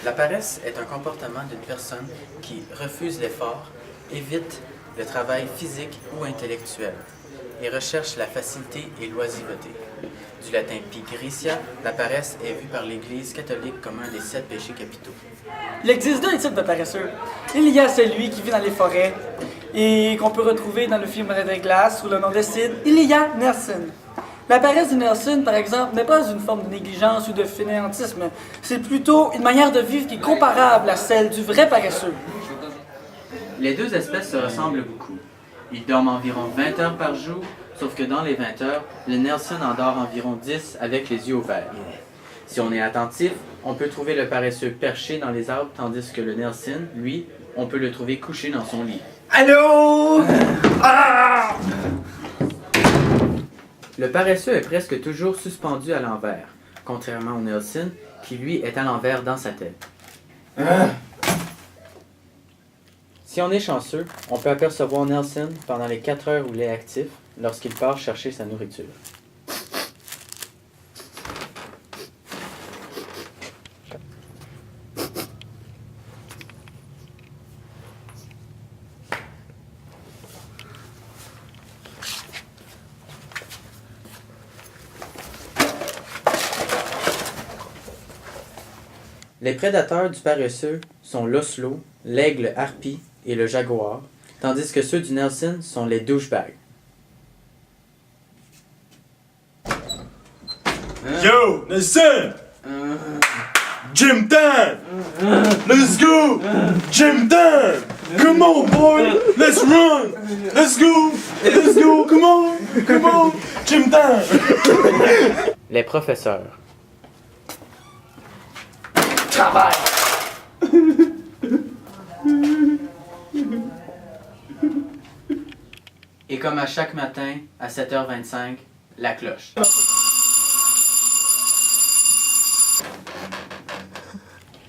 La paresse est un comportement d'une personne qui refuse l'effort, évite le travail physique ou intellectuel et recherche la facilité et l'oisiveté. Du latin pigritia, la paresse est vue par l'Église catholique comme un des 7 péchés capitaux. Il existe deux types de paresseux. Il y a celui qui vit dans les forêts et qu'on peut retrouver dans le film Red Glass sous le nom de Sid. Il y a Nelson. La paresse de Nelson, par exemple, n'est pas une forme de négligence ou de fainéantisme. C'est plutôt une manière de vivre qui est comparable à celle du vrai paresseux. Les deux espèces se ressemblent beaucoup. Ils dorment environ 20 heures par jour, sauf que dans les 20 heures, le Nelson en dort environ 10 avec les yeux ouverts. Si on est attentif, on peut trouver le paresseux perché dans les arbres, tandis que le Nelson, lui, on peut le trouver couché dans son lit. Allô? Ah! Le paresseux est presque toujours suspendu à l'envers, contrairement au Nelson, qui lui est à l'envers dans sa tête. Si on est chanceux, on peut apercevoir Nelson pendant les 4 heures où il est actif, lorsqu'il part chercher sa nourriture. Les prédateurs du paresseux sont l'ocelot, l'aigle harpie et le jaguar, tandis que ceux du Nelson sont les douchebags. Yo, Nelson! Gym time! Let's go! Gym time! Come on, boy! Let's run! Let's go! Let's go! Come on! Come on! Gym time! Les professeurs. Travail! Et comme à chaque matin, à 7h25, la cloche.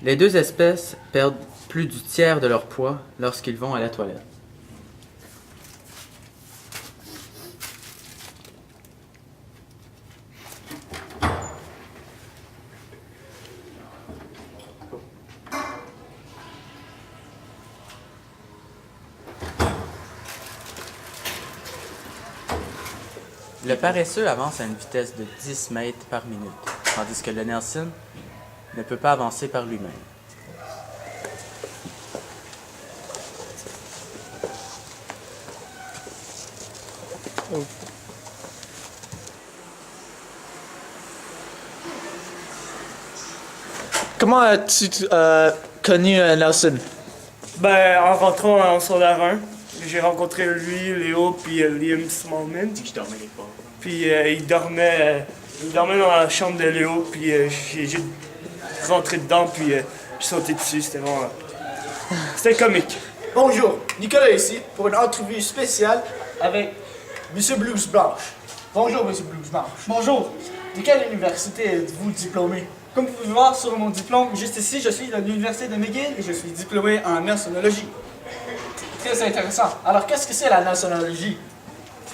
Les deux espèces perdent plus du tiers de leur poids lorsqu'ils vont à la toilette. Le paresseux avance à une vitesse de 10 mètres par minute, tandis que le Nelson ne peut pas avancer par lui-même. Comment as-tu connu Nelson? Ben, en rentrant en secondaire 1, j'ai rencontré lui, Léo, puis Liam Smallman. Puis il dormait dans la chambre de Léo, puis j'ai juste rentré dedans, puis j'ai sauté dessus. C'était vraiment... C'était comique. Bonjour, Nicolas ici pour une entrevue spéciale avec Monsieur Blues Blanche. Bonjour, Monsieur Blues Blanche. Bonjour. De quelle université êtes-vous diplômé? Comme vous pouvez voir sur mon diplôme, juste ici, je suis de l'Université de McGill et je suis diplômé en mersonologie. Très intéressant. Alors, qu'est-ce que c'est la nationologie?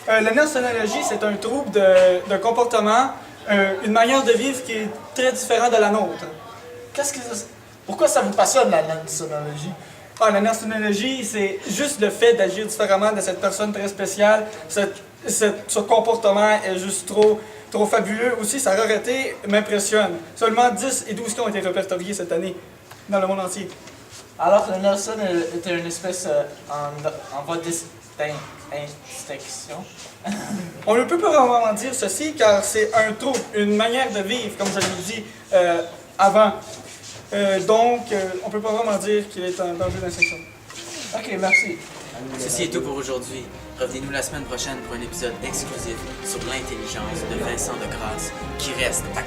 La mersonologie, c'est un trouble de comportement, une manière de vivre qui est très différente de la nôtre. Pourquoi ça vous passionne, la nationologie? Ah, la mersonologie, c'est juste le fait d'agir différemment de cette personne très spéciale. Ce comportement est juste trop fabuleux. Aussi, sa rareté m'impressionne. Seulement 10 et 12 cas ont été répertoriés cette année dans le monde entier. Alors, le Nelson était une espèce en voie d'extinction. On ne peut pas vraiment dire ceci car c'est un trouble, une manière de vivre, comme je l'ai dit avant. Donc, on ne peut pas vraiment dire qu'il est en danger d'extinction. Ok, merci. Ceci est tout pour aujourd'hui. Revenez-nous la semaine prochaine pour un épisode exclusif sur l'intelligence de Vincent Degrasse qui reste à